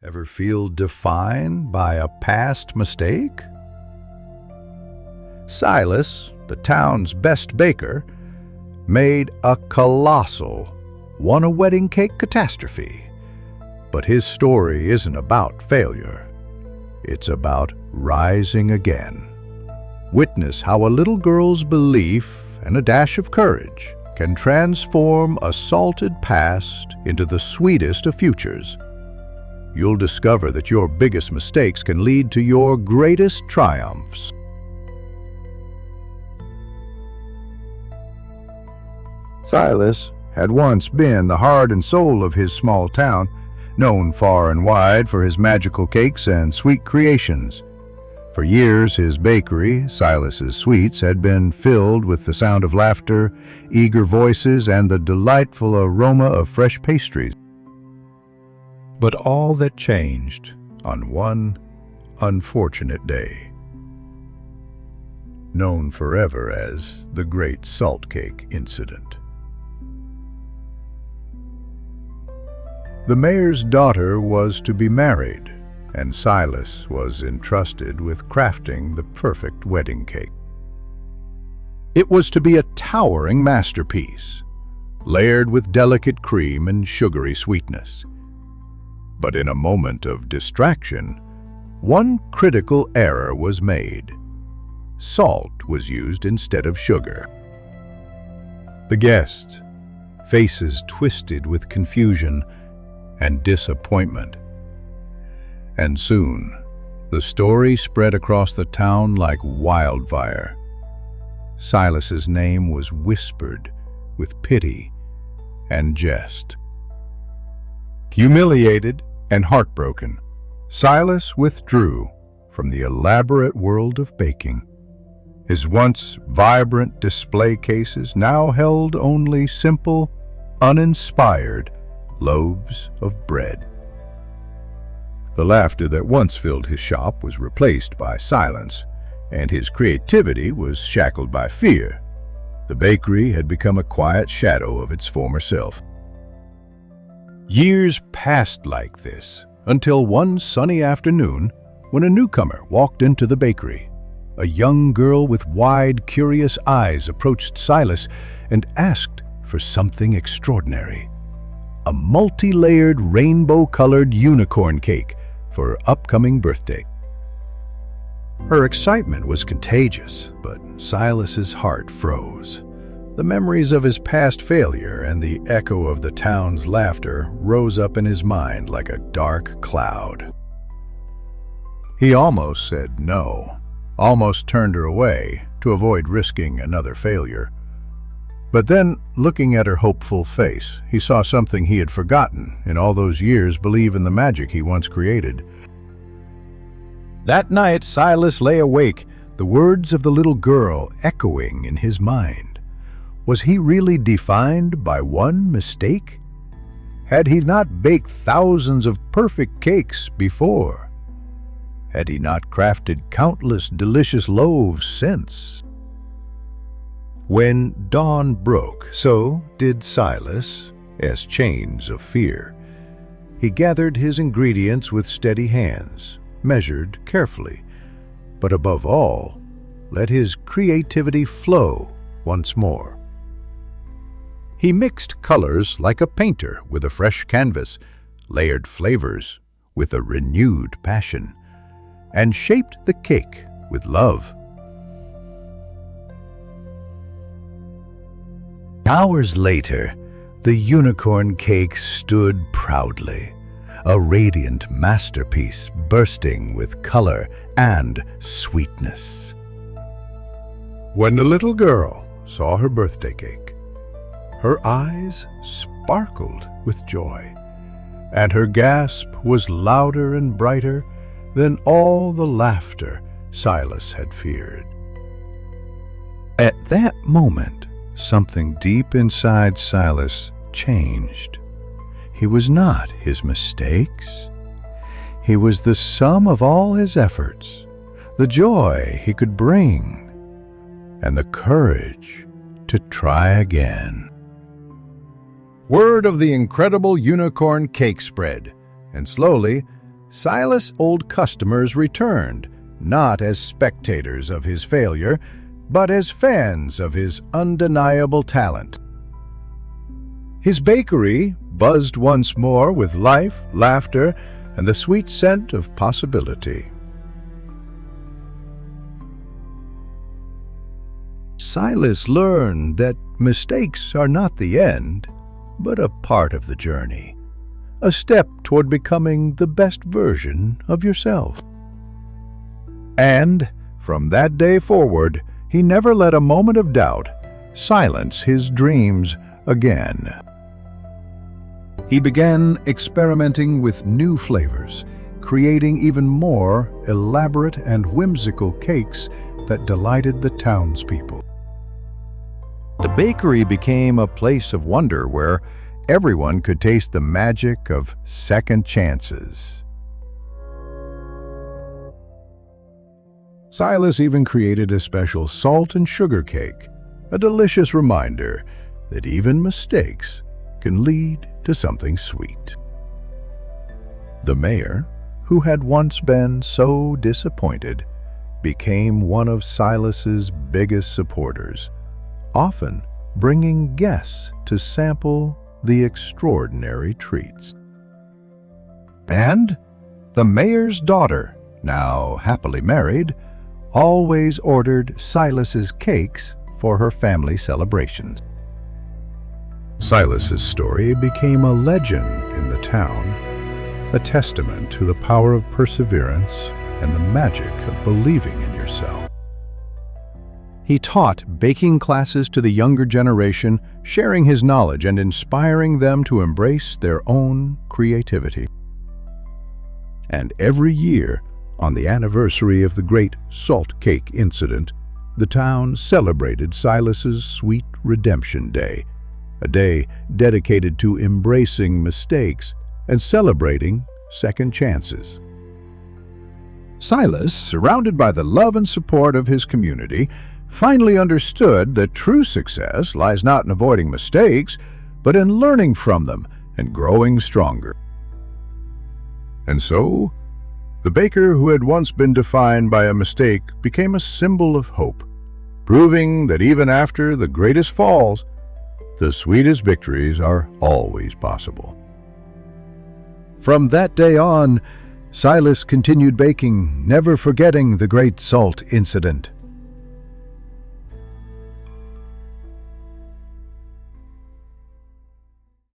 Ever feel defined by a past mistake? Silas, the town's best baker, made a colossal, a wedding cake catastrophe. But his story isn't about failure. It's about rising again. Witness how a little girl's belief and a dash of courage can transform a salted past into the sweetest of futures. You'll discover that your biggest mistakes can lead to your greatest triumphs. Silas had once been the heart and soul of his small town, known far and wide for his magical cakes and sweet creations. For years, his bakery, Silas's Sweets, had been filled with the sound of laughter, eager voices, and the delightful aroma of fresh pastries. But all that changed on one unfortunate day, known forever as the Great Salt Cake Incident. The mayor's daughter was to be married, and Silas was entrusted with crafting the perfect wedding cake. It was to be a towering masterpiece, layered with delicate cream and sugary sweetness. But in a moment of distraction, one critical error was made. Salt was used instead of sugar. The guests' faces twisted with confusion and disappointment. And soon, the story spread across the town like wildfire. Silas's name was whispered with pity and jest. Humiliated and heartbroken, Silas withdrew from the elaborate world of baking. His once vibrant display cases now held only simple, uninspired loaves of bread. The laughter that once filled his shop was replaced by silence, and his creativity was shackled by fear. The bakery had become a quiet shadow of its former self. Years passed like this, until one sunny afternoon when a newcomer walked into the bakery. A young girl with wide, curious eyes approached Silas and asked for something extraordinary. A multi-layered, rainbow-colored unicorn cake for her upcoming birthday. Her excitement was contagious, but Silas's heart froze. The memories of his past failure and the echo of the town's laughter rose up in his mind like a dark cloud. He almost said no, almost turned her away to avoid risking another failure. But then, looking at her hopeful face, he saw something he had forgotten in all those years believe in the magic he once created. That night, Silas lay awake, the words of the little girl echoing in his mind. Was he really defined by one mistake? Had he not baked thousands of perfect cakes before? Had he not crafted countless delicious loaves since? When dawn broke, so did Silas, as chains of fear. He gathered his ingredients with steady hands, measured carefully, but above all, let his creativity flow once more. He mixed colors like a painter with a fresh canvas, layered flavors with a renewed passion, and shaped the cake with love. Hours later, the unicorn cake stood proudly, a radiant masterpiece bursting with color and sweetness. When the little girl saw her birthday cake, her eyes sparkled with joy, and her gasp was louder and brighter than all the laughter Silas had feared. At that moment, something deep inside Silas changed. He was not his mistakes. He was the sum of all his efforts, the joy he could bring, and the courage to try again. Word of the incredible unicorn cake spread, and slowly Silas' old customers returned, not as spectators of his failure, but as fans of his undeniable talent. His bakery buzzed once more with life, laughter, and the sweet scent of possibility. Silas learned that mistakes are not the end, but a part of the journey, a step toward becoming the best version of yourself. And from that day forward, he never let a moment of doubt silence his dreams again. He began experimenting with new flavors, creating even more elaborate and whimsical cakes that delighted the townspeople. The bakery became a place of wonder where everyone could taste the magic of second chances. Silas even created a special salt and sugar cake, a delicious reminder that even mistakes can lead to something sweet. The mayor, who had once been so disappointed, became one of Silas's biggest supporters, often bringing guests to sample the extraordinary treats. And the mayor's daughter, now happily married, always ordered Silas's cakes for her family celebrations. Silas's story became a legend in the town, a testament to the power of perseverance and the magic of believing in yourself. He taught baking classes to the younger generation, sharing his knowledge and inspiring them to embrace their own creativity. And every year, on the anniversary of the Great Salt Cake Incident, the town celebrated Silas's Sweet Redemption Day, a day dedicated to embracing mistakes and celebrating second chances. Silas, surrounded by the love and support of his community, finally understood that true success lies not in avoiding mistakes, but in learning from them and growing stronger. And so, the baker who had once been defined by a mistake became a symbol of hope, proving that even after the greatest falls, the sweetest victories are always possible. From that day on, Silas continued baking, never forgetting the Great Salt Incident.